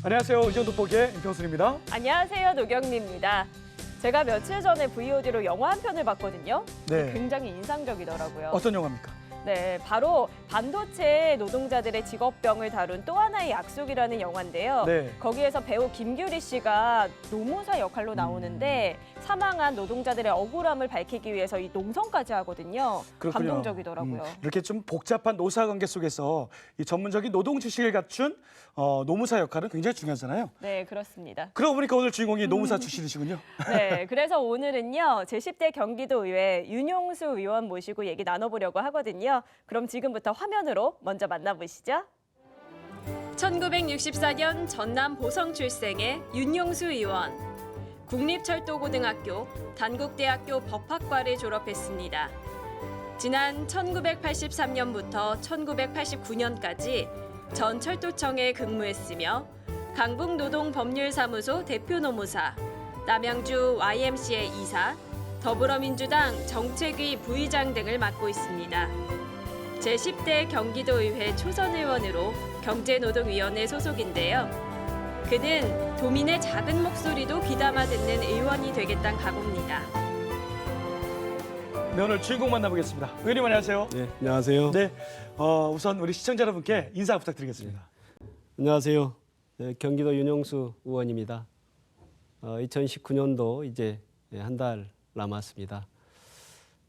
안녕하세요. 의정 돋보기의 임평순입니다. 안녕하세요. 노경미입니다. 제가 며칠 전에 VOD로 영화 한 편을 봤거든요. 네. 굉장히 인상적이더라고요. 어떤 영화입니까? 네, 바로 반도체 노동자들의 직업병을 다룬 또 하나의 약속이라는 영화인데요. 네. 거기에서 배우 김규리 씨가 노무사 역할로 나오는데 사망한 노동자들의 억울함을 밝히기 위해서 이 농성까지 하거든요. 그렇군요. 감동적이더라고요. 이렇게 좀 복잡한 노사 관계 속에서 이 전문적인 노동 지식을 갖춘 노무사 역할은 굉장히 중요하잖아요. 네, 그렇습니다. 그러고 보니까 오늘 주인공이 노무사 출신이시군요. 네, 그래서 오늘은요, 제10대 경기도의회 윤용수 의원 모시고 얘기 나눠보려고 하거든요. 그럼 지금부터 화면으로 먼저 만나보시죠. 1964년 전남 보성 출생의 윤용수 의원. 국립철도고등학교, 단국대학교 법학과를 졸업했습니다. 지난 1983년부터 1989년까지 전 철도청에 근무했으며 강북노동법률사무소 대표노무사, 남양주 YMCA 이사, 더불어민주당 정책위 부의장 등을 맡고 있습니다. 제10대 경기도의회 초선의원으로 경제노동위원회 소속인데요. 그는 도민의 작은 목소리도 귀담아 듣는 의원이 되겠다는 각오입니다. 네, 오늘 주인공 만나보겠습니다. 의원님 안녕하세요. 네, 안녕하세요. 네, 우선 우리 시청자 여러분께 인사 부탁드리겠습니다. 안녕하세요. 네, 경기도 윤용수 의원입니다. 2019년도 이제 한 달 남았습니다.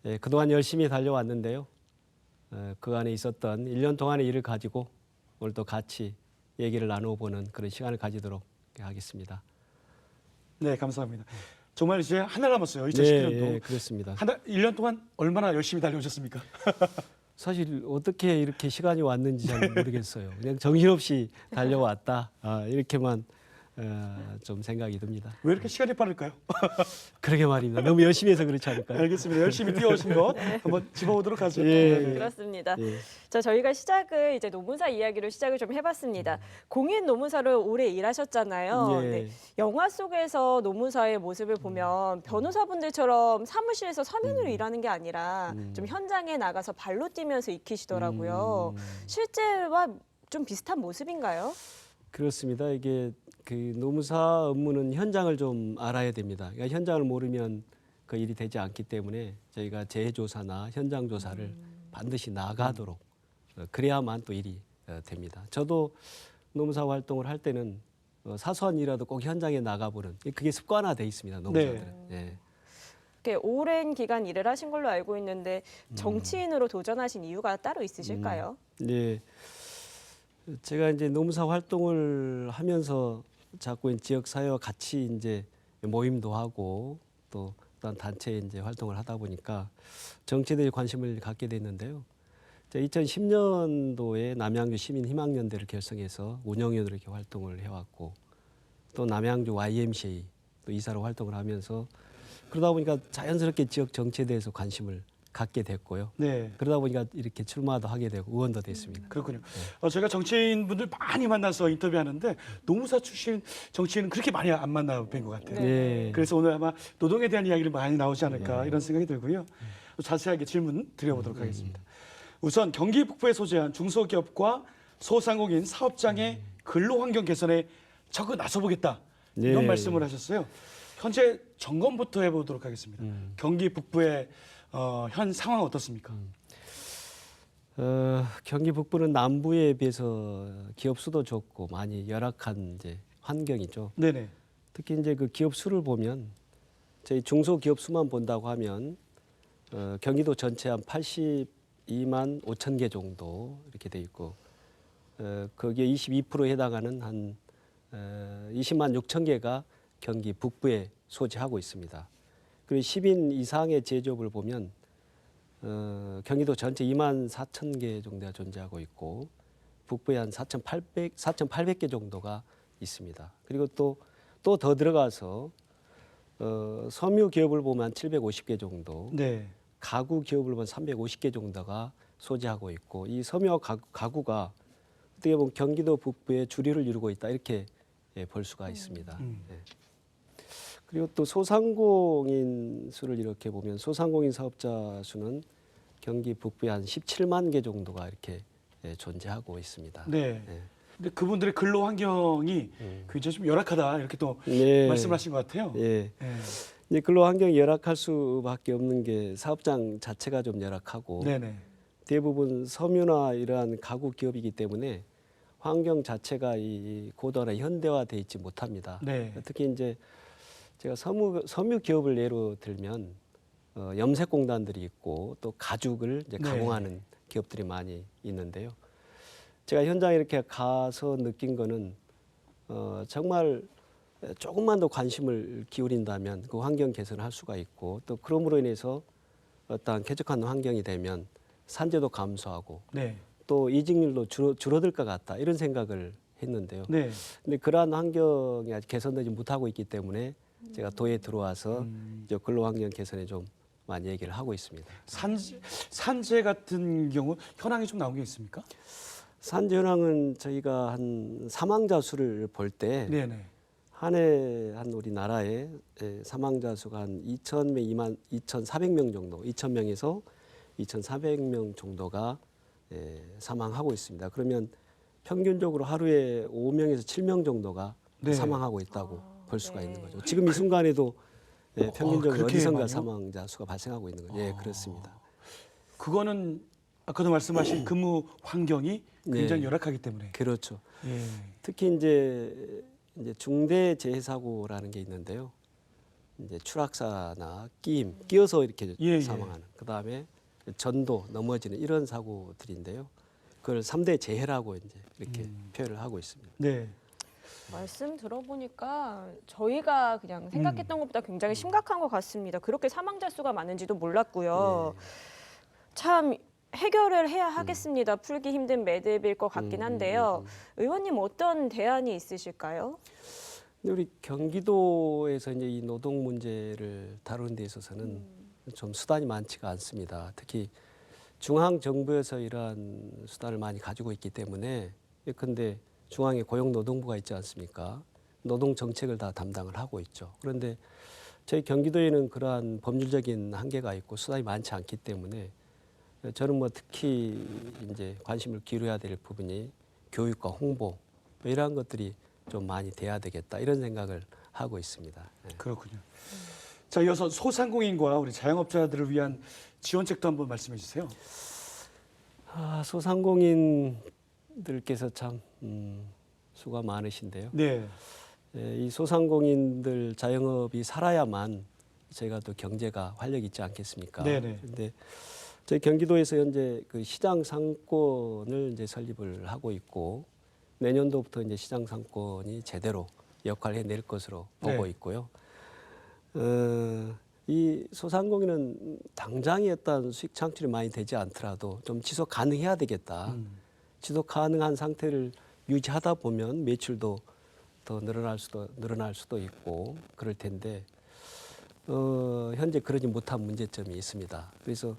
네, 그동안 열심히 달려왔는데요. 그 안에 있었던 1년 동안의 일을 가지고 오늘 또 같이 얘기를 나눠보는 그런 시간을 가지도록 하겠습니다. 네, 감사합니다. 정말 이제 한 달 남았어요. 2019년도. 네, 그렇습니다. 1년 동안 얼마나 열심히 달려오셨습니까? 사실 어떻게 이렇게 시간이 왔는지 잘 모르겠어요. 그냥 정신없이 달려왔다. 이렇게만 좀 생각이 듭니다. 왜 이렇게 시간이 빠를까요? 그러게 말입니다. 너무 열심히 해서 그렇지 않을까요? 알겠습니다. 열심히 뛰어오신 것 한번 짚어보도록 하죠. 예. 그렇습니다. 예. 자, 저희가 시작을 이제 노무사 이야기로 시작을 좀 해봤습니다. 공인 노무사로 오래 일하셨잖아요. 예. 네, 영화 속에서 노무사의 모습을 보면 변호사분들처럼 사무실에서 서면으로 일하는 게 아니라 좀 현장에 나가서 발로 뛰면서 익히시더라고요. 실제와 좀 비슷한 모습인가요? 그렇습니다. 이게 그 노무사 업무는 현장을 좀 알아야 됩니다. 그러니까 현장을 모르면 그 일이 되지 않기 때문에 저희가 재조사나 현장 조사를 반드시 나가도록 그래야만 또 일이 됩니다. 저도 노무사 활동을 할 때는 사소한 일이라도 꼭 현장에 나가보는 그게 습관화돼 있습니다. 노무사들은. 네. 이렇게 오랜 기간 일을 하신 걸로 알고 있는데 정치인으로 도전하신 이유가 따로 있으실까요? 네. 제가 이제 노무사 활동을 하면서 자꾸 지역 사회와 같이 이제 모임도 하고 또 어떤 단체에 이제 활동을 하다 보니까 정치에 관심을 갖게 됐는데요. 2010년도에 남양주 시민희망연대를 결성해서 운영위원으로 이렇게 활동을 해왔고 또 남양주 YMCA 또 이사로 활동을 하면서 그러다 보니까 자연스럽게 지역 정치에 대해서 관심을 갖게 됐고요. 네. 그러다 보니까 이렇게 출마도 하게 되고 의원도 됐습니다. 그렇군요. 제가 정치인분들 많이 만나서 인터뷰하는데 노무사 출신 정치인은 그렇게 많이 안 만나 뵌 것 같아요. 네. 그래서 오늘 아마 노동에 대한 이야기를 많이 나오지 않을까 이런 생각이 들고요. 자세하게 질문 드려보도록 하겠습니다. 우선 경기 북부에 소재한 중소기업과 소상공인 사업장의 근로환경 개선에 적극 나서보겠다 이런 네. 말씀을 하셨어요. 현재 점검부터 해보도록 하겠습니다. 경기 북부의 현 상황 어떻습니까? 경기 북부는 남부에 비해서 기업 수도 적고 많이 열악한 이제 환경이죠. 네네. 특히 이제 그 기업 수를 보면 저희 중소기업 수만 본다고 하면 경기도 전체 한 82만 5천 개 정도 이렇게 돼 있고 거기에 22%에 해당하는 한 20만 6천 개가 경기 북부에 소재하고 있습니다. 그리고 10인 이상의 제조업을 보면 경기도 전체 2만 4천 개 정도가 존재하고 있고 북부에 한 4,800개 정도가 있습니다. 그리고 또 더 들어가서 섬유 기업을 보면 750개 정도, 네. 가구 기업을 보면 350개 정도가 소재하고 있고 이 섬유와 가구가 어떻게 보면 경기도 북부의 주류를 이루고 있다 이렇게 볼 수가 있습니다. 네. 그리고 또 소상공인 수를 이렇게 보면 소상공인 사업자 수는 경기 북부에 한 17만 개 정도가 이렇게 존재하고 있습니다. 네. 네. 근데 그분들의 근로 환경이 굉장히 좀 열악하다 이렇게 또 네. 말씀하신 것 같아요. 예. 예. 이제 근로 환경이 열악할 수밖에 없는 게 사업장 자체가 좀 열악하고 네네. 대부분 섬유나 이러한 가구 기업이기 때문에 환경 자체가 이 고도나 현대화돼 있지 못합니다. 네. 특히 이제 제가 섬유 기업을 예로 들면 염색공단들이 있고 또 가죽을 이제 네. 가공하는 기업들이 많이 있는데요. 제가 현장에 이렇게 가서 느낀 거는 정말 조금만 더 관심을 기울인다면 그 환경 개선을 할 수가 있고 또 그럼으로 인해서 어떠한 쾌적한 환경이 되면 산재도 감소하고 네. 또 이직률도 줄어들 것 같다 이런 생각을 했는데요. 네. 근데 그러한 환경이 아직 개선되지 못하고 있기 때문에 제가 도에 들어와서 이제 근로 환경 개선에 좀 많이 얘기를 하고 있습니다. 산재 같은 경우 현황이 좀 나온 게 있습니까? 산재 현황은 저희가 한 사망자 수를 볼 때 네네. 한 해 한 우리나라에 사망자 수가 한 2,000명, 2,400명 정도, 2,000명에서 2,400명 정도가 사망하고 있습니다. 그러면 평균적으로 하루에 5명에서 7명 정도가 네. 사망하고 있다고 볼 수가 네. 있는 거죠. 지금 이 순간에도 평균적으로 그렇게 어디선가 많아요? 사망자 수가 발생하고 있는 거죠. 예, 그렇습니다. 그거는 아까도 말씀하신 근무 환경이 굉장히 네. 열악하기 때문에. 그렇죠. 예. 특히 이제 중대 재해 사고라는 게 있는데요. 이제 추락사나 끼어서 이렇게 예, 예. 사망하는. 그다음에 전도 넘어지는 이런 사고들인데요. 그걸 3대 재해라고 이제 이렇게 표현을 하고 있습니다. 네. 말씀 들어보니까 저희가 그냥 생각했던 것보다 굉장히 심각한 것 같습니다. 그렇게 사망자 수가 많은지도 몰랐고요. 참 해결을 해야 하겠습니다. 풀기 힘든 매듭일 것 같긴 한데요. 의원님 어떤 대안이 있으실까요? 근데 우리 경기도에서 이제 이 노동 문제를 다루는 데 있어서는 좀 수단이 많지가 않습니다. 특히 중앙 정부에서 이러한 수단을 많이 가지고 있기 때문에 예컨대 중앙에 고용노동부가 있지 않습니까? 노동 정책을 다 담당을 하고 있죠. 그런데 저희 경기도에는 그러한 법률적인 한계가 있고 수단이 많지 않기 때문에 저는 뭐 특히 이제 관심을 기울여야 될 부분이 교육과 홍보 이러한 것들이 좀 많이 돼야 되겠다 이런 생각을 하고 있습니다. 네. 그렇군요. 자, 이어서 소상공인과 우리 자영업자들을 위한 지원책도 한번 말씀해 주세요. 소상공인들께서 참 수가 많으신데요. 네. 이 소상공인들 자영업이 살아야만 저희가 또 경제가 활력 있지 않겠습니까? 네네. 근데 저희 경기도에서 현재 그 시장 상권을 이제 설립을 하고 있고 내년도부터 이제 시장 상권이 제대로 역할을 해낼 것으로 보고 네. 있고요. 이 소상공인은 당장의 어떤 수익 창출이 많이 되지 않더라도 좀 지속 가능해야 되겠다. 지속 가능한 상태를 유지하다 보면 매출도 더 늘어날 수도 있고 그럴 텐데 현재 그러지 못한 문제점이 있습니다. 그래서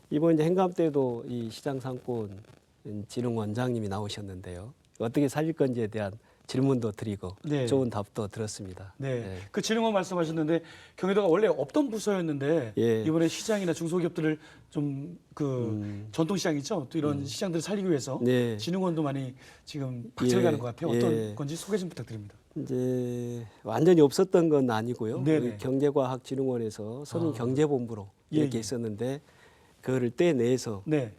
이번 이제 행감 때도 이 시장상권진흥원장님이 나오셨는데요. 어떻게 살릴 건지에 대한 질문도 드리고 네. 좋은 답도 들었습니다. 네. 네. 그 진흥원 말씀하셨는데 경기도가 원래 없던 부서였는데 예. 이번에 시장이나 중소기업들을 좀 그 전통시장이죠. 또 이런 시장들을 살리기 위해서 네. 진흥원도 많이 지금 박차를 예. 가는 것 같아요. 어떤 예. 건지 소개 좀 부탁드립니다. 이제 완전히 없었던 건 아니고요. 네네. 우리 경제과학진흥원에서 서민경제본부로 예, 이렇게 예. 있었는데 그거를 떼내서 네.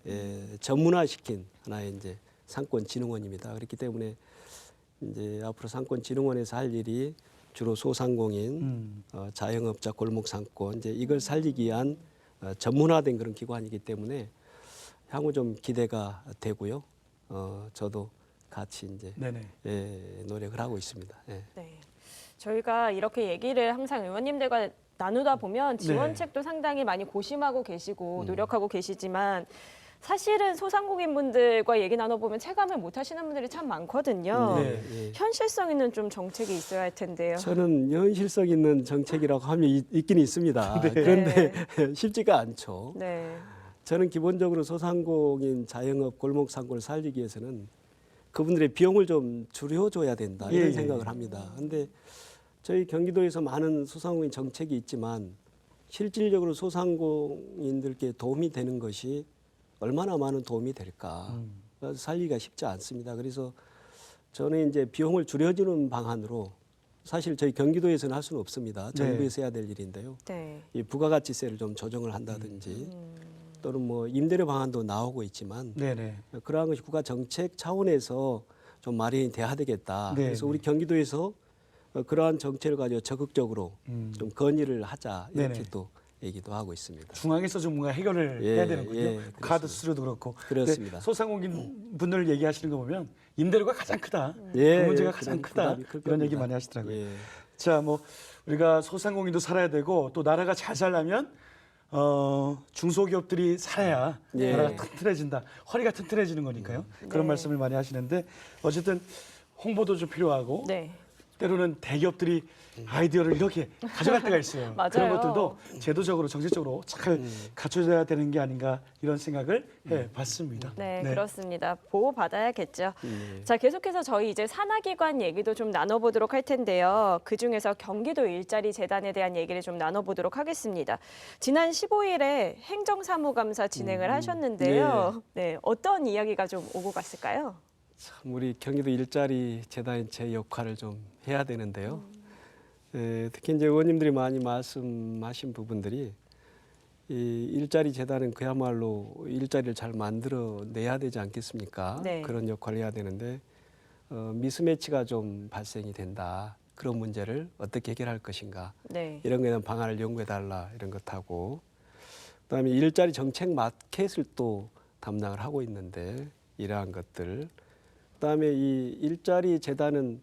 전문화시킨 하나의 이제 상권진흥원입니다. 그렇기 때문에 이제 앞으로 상권진흥원에서 할 일이 주로 소상공인, 자영업자, 골목상권 이제 이걸 살리기 위한 전문화된 그런 기관이기 때문에 향후 좀 기대가 되고요. 저도 같이 이제 네네. 노력을 하고 있습니다. 예. 네. 저희가 이렇게 얘기를 항상 의원님들과 나누다 보면 네. 지원책도 상당히 많이 고심하고 계시고 노력하고 계시지만 사실은 소상공인분들과 얘기 나눠보면 체감을 못 하시는 분들이 참 많거든요. 네. 예. 현실성 있는 좀 정책이 있어야 할 텐데요. 저는 현실성 있는 정책이라고 하면 있긴 있습니다. 네. 그런데 쉽지가 않죠. 네. 저는 기본적으로 소상공인, 자영업, 골목상권을 살리기 위해서는 그분들의 비용을 좀 줄여줘야 된다 이런 예, 예. 생각을 합니다. 그런데 저희 경기도에서 많은 소상공인 정책이 있지만 실질적으로 소상공인들께 도움이 되는 것이 얼마나 많은 도움이 될까 살리기가 쉽지 않습니다. 그래서 저는 이제 비용을 줄여주는 방안으로 사실 저희 경기도에서는 할 수는 없습니다. 정부에서 해야 될 일인데요. 네. 이 부가가치세를 좀 조정을 한다든지 또는 뭐 임대료 방안도 나오고 있지만 네네. 그러한 것이 국가 정책 차원에서 좀 마련이 돼야 되겠다. 네, 그래서 네. 우리 경기도에서 그러한 정책을 가지고 적극적으로 좀 건의를 하자 이렇게 네네. 또 얘기도 하고 있습니다. 중앙에서 좀 뭔가 해결을 예, 해야 되는군요. 예, 카드 수수료도 그렇고. 그렇습니다. 근데 소상공인 분들 얘기하시는 거 보면 임대료가 가장 크다. 예, 그 문제가 예, 가장 그런 크다. 부담이 클 이런 겁니다. 얘기 많이 하시더라고요. 예. 자, 뭐 우리가 소상공인도 살아야 되고 또 나라가 잘 살려면 중소기업들이 살아야 예. 나라가 튼튼해진다. 허리가 튼튼해지는 거니까요. 그런 네. 말씀을 많이 하시는데 어쨌든 홍보도 좀 필요하고 네. 때로는 대기업들이 아이디어를 이렇게 가져갈 때가 있어요. 맞아요. 그런 것들도 제도적으로 정책적으로 잘 갖춰져야 되는 게 아닌가 이런 생각을 해봤습니다. 네, 그렇습니다. 보호 받아야겠죠. 자, 계속해서 저희 이제 산하기관 얘기도 좀 나눠보도록 할 텐데요. 그 중에서 경기도 일자리 재단에 대한 얘기를 좀 나눠보도록 하겠습니다. 지난 15일에 행정사무감사 진행을 하셨는데요. 네, 어떤 이야기가 좀 오고 갔을까요? 참 우리 경기도 일자리 재단이 제 역할을 좀 해야 되는데요. 특히 이제 의원님들이 많이 말씀하신 부분들이 이 일자리 재단은 그야말로 일자리를 잘 만들어내야 되지 않겠습니까? 네. 그런 역할을 해야 되는데 미스매치가 좀 발생이 된다. 그런 문제를 어떻게 해결할 것인가? 네. 이런 거에 대한 방안을 연구해달라 이런 것하고 그다음에 일자리 정책 마켓을 또 담당을 하고 있는데 이러한 것들 그다음에 이 일자리 재단은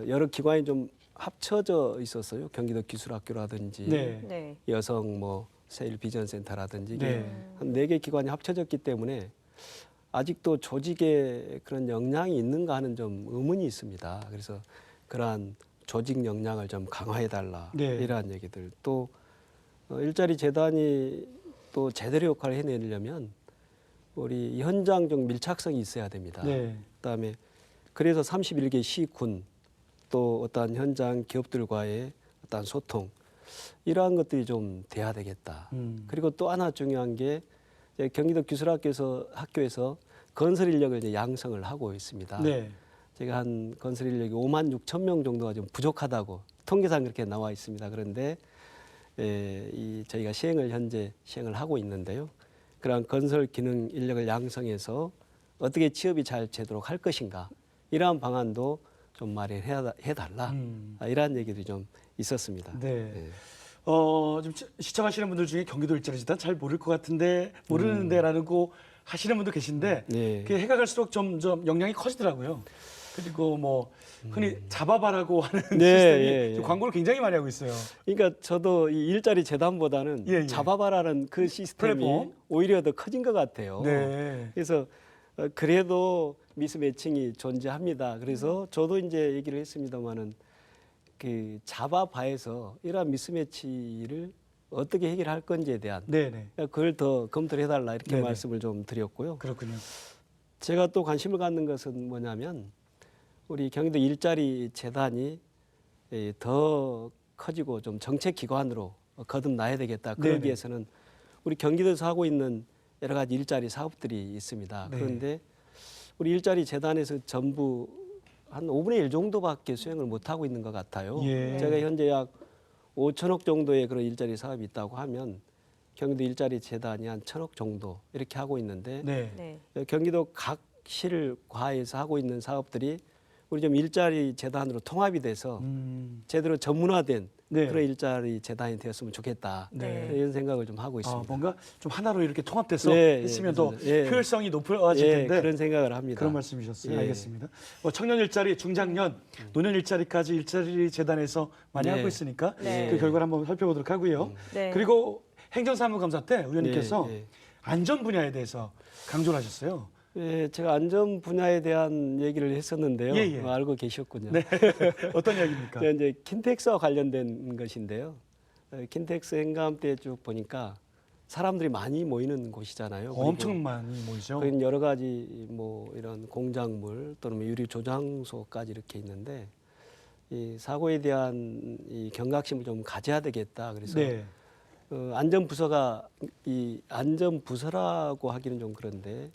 여러 기관이 좀 합쳐져 있었어요. 경기도 기술학교라든지 네. 네. 여성 뭐 세일 비전 센터라든지 이게 네. 한 4개 기관이 합쳐졌기 때문에 아직도 조직에 그런 역량이 있는가 하는 좀 의문이 있습니다. 그래서 그러한 조직 역량을 좀 강화해 달라 네. 이러한 얘기들 또 일자리 재단이 또 제대로 역할을 해내려면 우리 현장적 밀착성이 있어야 됩니다. 네. 그다음에 그래서 31개 시군 또 어떠한 현장 기업들과의 어떠한 소통 이러한 것들이 좀 돼야 되겠다. 그리고 또 하나 중요한 게 이제 경기도 기술학교에서 건설 인력을 이제 양성을 하고 있습니다. 네. 제가 한 건설 인력이 5만 6천 명 정도가 좀 부족하다고 통계상 그렇게 나와 있습니다. 그런데 저희가 현재 시행을 하고 있는데요. 그러한 건설 기능 인력을 양성해서 어떻게 취업이 잘 되도록 할 것인가 이러한 방안도 좀 마련해달라 이러한 얘기들이 좀 있었습니다. 네. 네. 좀 시청하시는 분들 중에 경기도 일자리 재단 잘 모를 것 같은데 모르는데라는 거 하시는 분도 계신데 네. 그게 해가 갈수록 점점 역량이 커지더라고요. 그리고 뭐 흔히 잡아봐라고 하는 네, 시스템이 예, 예. 좀 광고를 굉장히 많이 하고 있어요. 그러니까 저도 이 일자리 재단보다는 예, 예. 잡아봐라는 그 시스템이 플랫폼. 오히려 더 커진 것 같아요. 네. 그래서 그래도 미스매칭이 존재합니다. 그래서 저도 이제 얘기를 했습니다마는 그 잡아봐에서 이러한 미스매치를 어떻게 해결할 건지에 대한 네네. 그걸 더 검토를 해달라 이렇게 네네. 말씀을 좀 드렸고요. 그렇군요. 제가 또 관심을 갖는 것은 뭐냐면 우리 경기도 일자리 재단이 더 커지고 좀 정책 기관으로 거듭나야 되겠다. 그러기 네네. 위해서는 우리 경기도에서 하고 있는 여러 가지 일자리 사업들이 있습니다. 네. 그런데 우리 일자리 재단에서 전부 한 5분의 1 정도밖에 수행을 못 하고 있는 것 같아요. 예. 제가 현재 약 5천억 정도의 그런 일자리 사업이 있다고 하면 경기도 일자리 재단이 한 1,000억 정도 이렇게 하고 있는데 네. 네. 경기도 각 실과에서 하고 있는 사업들이 우리 좀 일자리 재단으로 통합이 돼서 제대로 전문화된 네. 그런 일자리 재단이 되었으면 좋겠다. 네. 이런 생각을 좀 하고 아, 있습니다. 뭔가 좀 하나로 이렇게 통합돼서 네, 했으면 예, 더 그렇습니다. 예. 효율성이 높아질 예, 텐데 그런 생각을 합니다. 그런 말씀이셨어요. 예. 알겠습니다. 청년 일자리, 중장년, 노년 일자리까지 일자리 재단에서 많이 네. 하고 있으니까 네. 그 결과를 한번 살펴보도록 하고요. 네. 그리고 행정사무감사 때 의원님께서 예, 예. 안전 분야에 대해서 강조를 하셨어요. 예, 제가 안전 분야에 대한 얘기를 했었는데요. 예, 예. 알고 계셨군요. 네. 어떤 이야기입니까? 제가 이제 킨텍스와 관련된 것인데요. 킨텍스 행감 때 쭉 보니까 사람들이 많이 모이는 곳이잖아요. 엄청 많이 모이죠. 그리고 여러 가지 뭐 이런 공작물 또는 뭐 유리 조장소까지 이렇게 있는데 이 사고에 대한 이 경각심을 좀 가져야 되겠다. 그래서 네. 안전부서가 이 안전부서라고 하기는 좀 그런데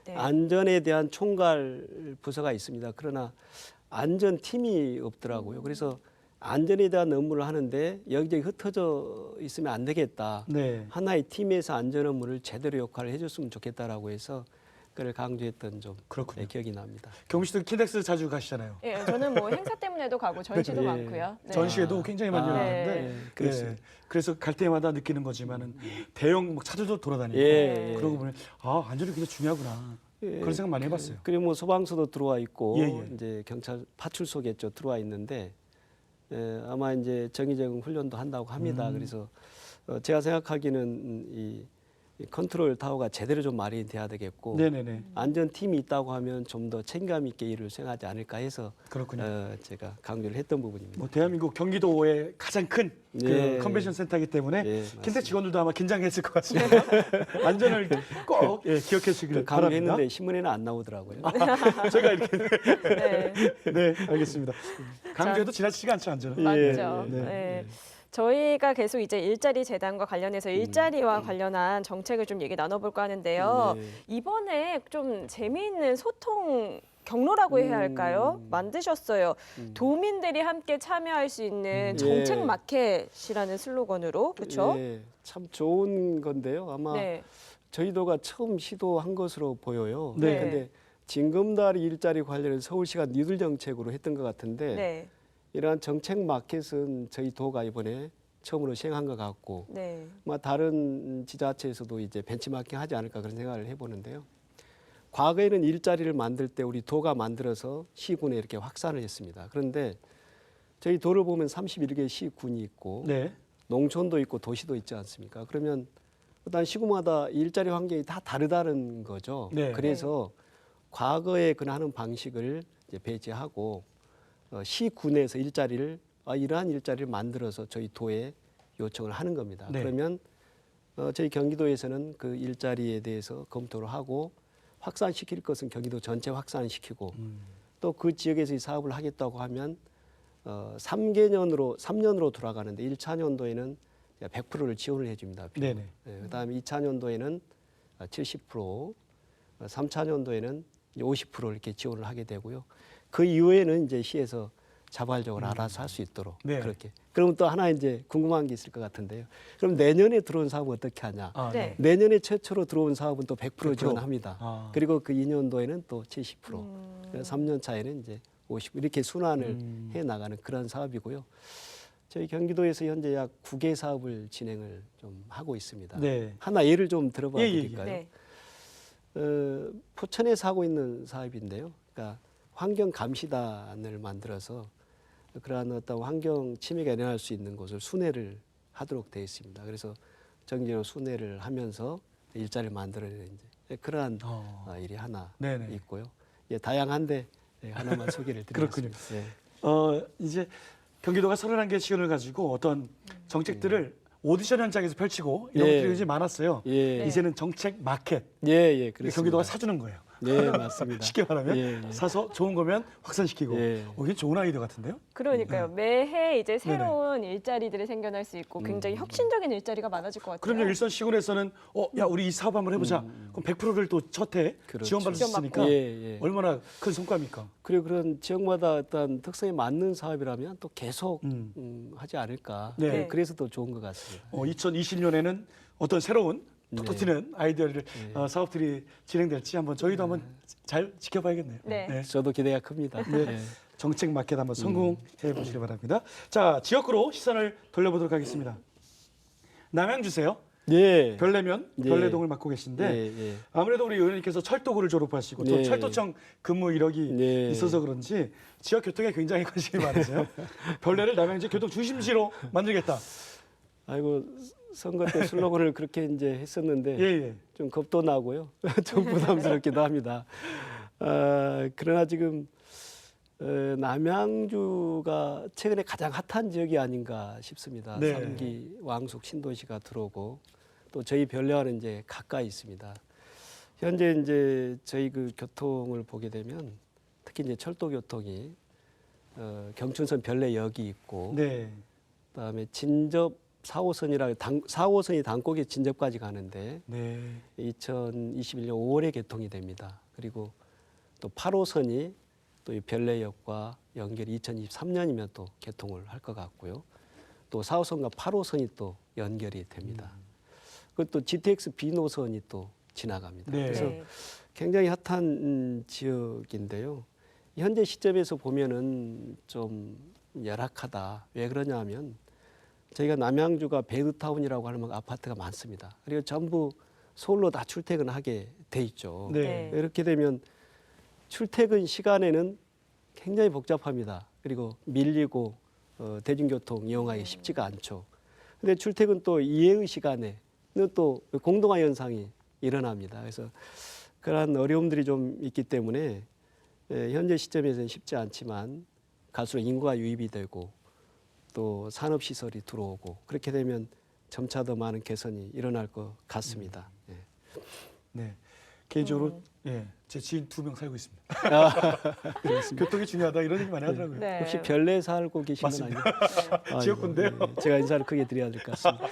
네. 안전에 대한 총괄 부서가 있습니다. 그러나 안전팀이 없더라고요. 그래서 안전에 대한 업무를 하는데 여기저기 흩어져 있으면 안 되겠다. 네. 하나의 팀에서 안전 업무를 제대로 역할을 해줬으면 좋겠다라고 해서 그걸 강조했던 좀 그렇군요. 네, 기억이 납니다. 경미 씨도 킨텍스 자주 가시잖아요. 예, 저는 뭐 행사 때문에도 가고 전시도 예. 많고요. 네. 전시회도 굉장히 많이 아, 열리는데 네. 그랬어요. 그래서 갈 때마다 느끼는 거지만은 대형 막 차들도 돌아다니고 예, 예. 그러고 보면 아 안전이 굉장히 중요하구나 그런 생각 많이 해봤어요. 그리고 뭐 소방서도 들어와 있고 예, 예. 이제 경찰 파출소겠죠 들어와 있는데 아마 이제 정의적 훈련도 한다고 합니다. 그래서 제가 생각하기는 이 컨트롤 타워가 제대로 좀 마련돼야 되겠고 네네네 안전팀이 있다고 하면 좀 더 책임감 있게 일을 수행하지 않을까 해서 그렇군요. 제가 강조를 했던 부분입니다. 뭐 대한민국 경기도의 가장 큰 그 예. 컨벤션 센터이기 때문에 예, 킨텍 맞습니다. 직원들도 아마 긴장했을 것 같습니다. 안전을 꼭 기억해 주시길 바랍니다. 강조했는데 신문에는 안 나오더라고요. 저희가 이렇게 네. 네 알겠습니다. 강조해도 지나치지가 않죠 안전은. 맞죠. 네. 네. 저희가 계속 이제 일자리 재단과 관련해서 일자리와 관련한 정책을 좀 얘기 나눠볼까 하는데요. 네. 이번에 좀 재미있는 소통 경로라고 해야 할까요? 만드셨어요. 도민들이 함께 참여할 수 있는 정책 예. 마켓이라는 슬로건으로 그렇죠? 예, 참 좋은 건데요. 아마 네. 저희 도가 처음 시도한 것으로 보여요. 네. 근데 징검다리 일자리 관련해서 서울시가 니들 정책으로 했던 것 같은데 네. 이러한 정책 마켓은 저희 도가 이번에 처음으로 시행한 것 같고 네. 아마 다른 지자체에서도 이제 벤치마킹 하지 않을까 그런 생각을 해보는데요. 과거에는 일자리를 만들 때 우리 도가 만들어서 시군에 이렇게 확산을 했습니다. 그런데 저희 도를 보면 31개 시군이 있고 네. 농촌도 있고 도시도 있지 않습니까? 그러면 일단 시군마다 일자리 환경이 다 다르다는 거죠. 네. 그래서 과거에 그나 하는 방식을 이제 배제하고 시군에서 일자리를 이러한 일자리를 만들어서 저희 도에 요청을 하는 겁니다. 네. 그러면 저희 경기도에서는 그 일자리에 대해서 검토를 하고 확산시킬 것은 경기도 전체 확산시키고 또 그 지역에서 이 사업을 하겠다고 하면 3년으로 돌아가는데 1차년도에는 100%를 지원을 해줍니다. 네네. 그다음에 2차년도에는 70%, 3차년도에는 50% 이렇게 지원을 하게 되고요. 그 이후에는 이제 시에서 자발적으로 알아서 할 수 있도록 네. 그렇게. 그럼 또 하나 이제 궁금한 게 있을 것 같은데요. 그럼 내년에 들어온 사업은 어떻게 하냐? 아, 네. 내년에 최초로 들어온 사업은 또 100% 100%. 지원합니다. 아. 그리고 그 2년도에는 또 70%, 3년 차에는 이제 50% 이렇게 순환을 해 나가는 그런 사업이고요. 저희 경기도에서 현재 약 9개 사업을 진행을 좀 하고 있습니다. 네. 하나 예를 좀 들어봐 예, 예, 예. 드릴까요? 네. 포천에서 하고 있는 사업인데요. 그러니까 환경 감시단을 만들어서 그러한 어떤 환경 침해가 일어날 수 있는 곳을 순회를 하도록 되어 있습니다. 그래서 정기적으로 순회를 하면서 일자리를 만들어내는 이제 그러한 일이 하나 네네. 있고요. 예, 다양한데 하나만 소개를 그렇군요. 드리겠습니다. 예. 이제 경기도가 31개 시군을 가지고 어떤 정책들을 오디션 현장에서 펼치고 이런 예. 것들이 굉장히 많았어요. 예, 이제는 정책 마켓 예, 그렇습니다. 경기도가 사주는 거예요. 네, 맞습니다. 쉽게 말하면 예, 예. 사서 좋은 거면 확산시키고 예. 이게 좋은 아이디어 같은데요? 그러니까요. 매해 이제 새로운 일자리들이 생겨날 수 있고 굉장히 혁신적인 일자리가 많아질 것 같아요. 그럼요. 일선 시군에서는 야 우리 이 사업 한번 해보자. 그럼 100%를 또 첫해 그렇죠. 지원받을 수 있으니까 예, 예. 얼마나 큰 성과입니까? 그리고 그런 지역마다 어떤 특성에 맞는 사업이라면 또 계속 하지 않을까. 네. 그래서 더 좋은 것 같습니다. 2020년에는 어떤 새로운 톡톡 튀는 아이디어를 사업들이 진행될지 한번 저희도 한번 잘 지켜봐야겠네요. 네. 저도 기대가 큽니다. 네. 정책 마켓 한번 성공해 보시기 바랍니다. 자, 지역구로 시선을 돌려보도록 하겠습니다. 남양주세요. 예. 별내면 예. 별내동을 맡고 계신데 예. 아무래도 우리 의원님께서 철도구를 졸업하시고 또 네. 철도청 근무 이력이 네. 있어서 그런지 지역 교통에 굉장히 관심이 많으세요. 별내를 남양주 교통 중심지로 만들겠다. 아이고 선거 때 슬로건을 그렇게 이제 했었는데 예. 좀 겁도 나고요. 좀 부담스럽기도 합니다. 그러나 지금 남양주가 최근에 가장 핫한 지역이 아닌가 싶습니다. 네. 3기 왕숙 신도시가 들어오고 또 저희 별내와는 이제 가까이 있습니다. 현재 이제 저희 그 교통을 보게 되면 특히 이제 철도 교통이 경춘선 별내역이 있고 네. 그다음에 진접 4호선이라 4호선이 당곡에 진접까지 가는데 네. 2021년 5월에 개통이 됩니다. 그리고 또 8호선이 또 이 별내역과 연결이 2023년이면 또 개통을 할 것 같고요. 또 4호선과 8호선이 또 연결이 됩니다. 그것도 GTX B 노선이 또 지나갑니다. 네. 그래서 네. 굉장히 핫한 지역인데요. 현재 시점에서 보면은 좀 열악하다. 왜 그러냐면 저희가 남양주가 베드타운이라고 하는 아파트가 많습니다. 그리고 전부 서울로 다 출퇴근하게 돼 있죠. 네. 이렇게 되면 출퇴근 시간에는 굉장히 복잡합니다. 그리고 밀리고 대중교통 이용하기 쉽지가 않죠. 근데 출퇴근 또 이외의 시간에는 또 공동화 현상이 일어납니다. 그래서 그러한 어려움들이 좀 있기 때문에 현재 시점에서는 쉽지 않지만 갈수록 인구가 유입이 되고 또 산업시설이 들어오고 그렇게 되면 점차 더 많은 개선이 일어날 것 같습니다. 예. 네. 개인적으로 예, 제 지인 2명 살고 있습니다. 교통이 중요하다 이런 얘기 많이 하더라고요. 네. 혹시 별내 살고 계신 분 맞습니다. 아니에요? 아이고, 지역군데요. 예. 제가 인사를 크게 드려야 될 것 같습니다.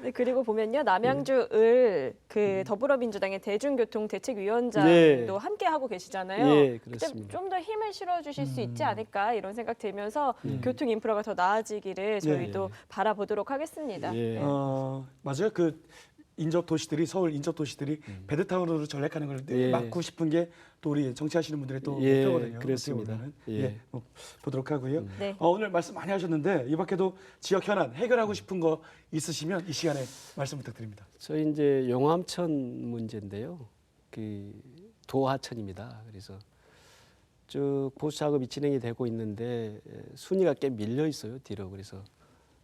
네, 그리고 보면요 남양주을 그 더불어민주당의 대중교통대책위원장도 네. 함께 하고 계시잖아요. 예, 그때 그렇습니다. 좀 더 힘을 실어주실 수 있지 않을까 이런 생각 들면서 네. 교통 인프라가 더 나아지기를 저희도 네. 바라보도록 하겠습니다. 예. 네. 맞아요. 그 인접 도시들이 서울 인접 도시들이 베드타운으로 전략하는 걸 예. 막고 싶은 게 또 우리 정치하시는 분들의 또 예, 목표거든요. 그렇습니다. 어떻게 보면은. 예. 예, 보도록 하고요. 네. 오늘 말씀 많이 하셨는데 이 밖에도 지역 현안 해결하고 싶은 거 있으시면 이 시간에 말씀 부탁드립니다. 저희 이제 용암천 문제인데요. 그 도하천입니다. 그래서 쭉 보수 작업이 진행이 되고 있는데 순위가 꽤 밀려 있어요 뒤로. 그래서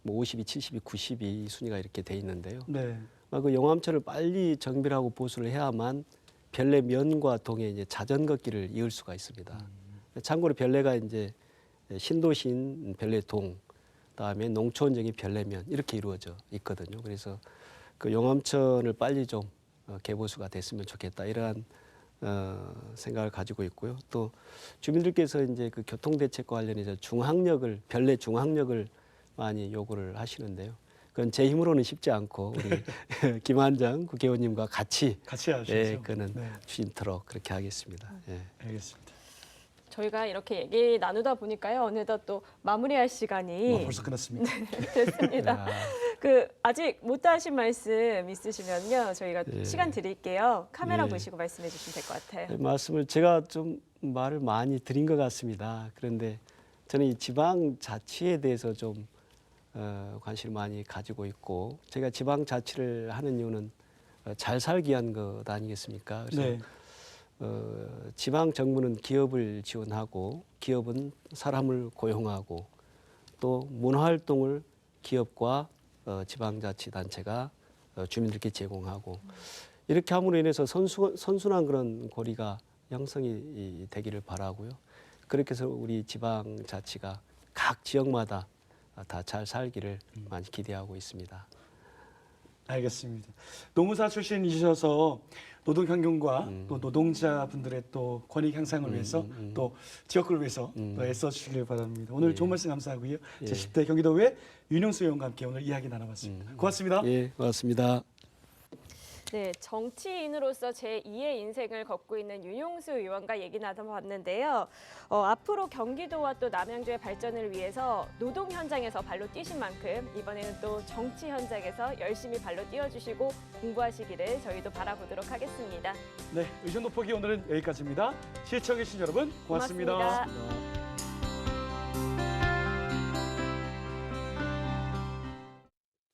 뭐 52, 72, 92 순위가 이렇게 돼 있는데요. 네. 그 용암천을 빨리 정비하고 보수를 해야만 별내 면과 동에 이제 자전 걷기를 이을 수가 있습니다. 참고로 별내가 이제 신도시인 별내동, 그다음에 농촌적인 별내면 이렇게 이루어져 있거든요. 그래서 그 용암천을 빨리 좀 개보수가 됐으면 좋겠다 이러한 생각을 가지고 있고요. 또 주민들께서 이제 그 교통 대책과 관련해서 중항역을 별내 중항역을 많이 요구를 하시는데요. 그건 제 힘으로는 쉽지 않고 우리 김한장 국회의원님과 같이 하시죠. 예, 그는 네. 추진토록 그렇게 하겠습니다. 예. 알겠습니다. 저희가 이렇게 얘기 나누다 보니까요 어느덧 또 마무리할 시간이 벌써 끝났습니다. 됐습니다. 그 아직 못 하신 말씀 있으시면요 저희가 예. 시간 드릴게요. 카메라 예. 보시고 말씀해 주시면 될 것 같아요. 말씀을 제가 좀 말을 많이 드린 것 같습니다. 그런데 저는 이 지방 자치에 대해서 좀 관심을 많이 가지고 있고 제가 지방 자치를 하는 이유는 잘 살기 위한 것 아니겠습니까? 그래서 네. 지방 정부는 기업을 지원하고 기업은 사람을 고용하고 또 문화활동을 기업과 지방자치단체가 주민들께 제공하고 이렇게 함으로 인해서 선순환 그런 고리가 형성이 되기를 바라고요. 그렇게 해서 우리 지방자치가 각 지역마다 다 잘 살기를 많이 기대하고 있습니다. 알겠습니다. 노무사 출신이셔서 노동 환경과 또 노동자분들의 또 권익 향상을 위해서 또 지역을 위해서 또 애써 주시길 바랍니다. 오늘 예. 좋은 말씀 감사하고요. 예. 제10대 경기도의회 윤용수 의원과 함께 오늘 이야기 나눠봤습니다. 고맙습니다. 예, 고맙습니다. 네, 정치인으로서 제2의 인생을 걷고 있는 윤용수 의원과 얘기 나눠봤는데요. 앞으로 경기도와 또 남양주의 발전을 위해서 노동 현장에서 발로 뛰신 만큼 이번에는 또 정치 현장에서 열심히 발로 뛰어주시고 공부하시기를 저희도 바라보도록 하겠습니다. 네, 의전 돋보기 오늘은 여기까지입니다. 시청해주신 여러분 고맙습니다. 고맙습니다.